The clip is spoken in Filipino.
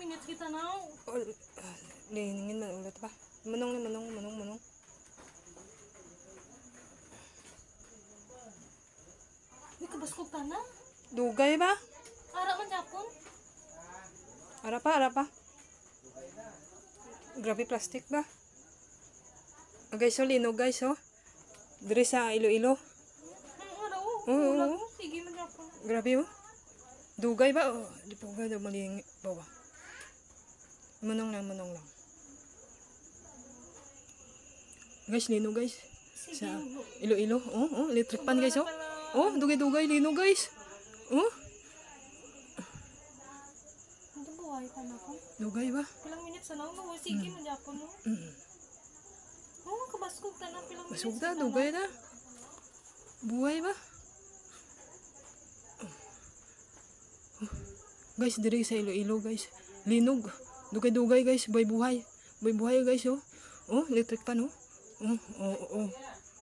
minutes kita na. Liningin man ulit pa. Manong. May kabaskog ka na. Dugay ba? Ara man yapon. Ara pa. Grabe plastic ba? Guys, so linog guys, oh. Diri sa Iloilo. Ara Oo. Sige man yapon. Grabe, oh. Dugay ba? Oh, di po ga maling bawa. Manong lang. Guys, linog guys. Sige. Sa Iloilo. Oh, electric pan guys, oh. Oh, dugay linog guys. Oh, Ito buhay pa na ko. dugay ba? Pilang minutes na no. Sige man yapon no. Kabaskog ka na pilang minutes. Masugda, dugay na. Buhay ba? Guys, diri sa Iloilo guys. Linog. Dugay guys. Buhay guys, oh. Oh, electric pan, oh. Oh.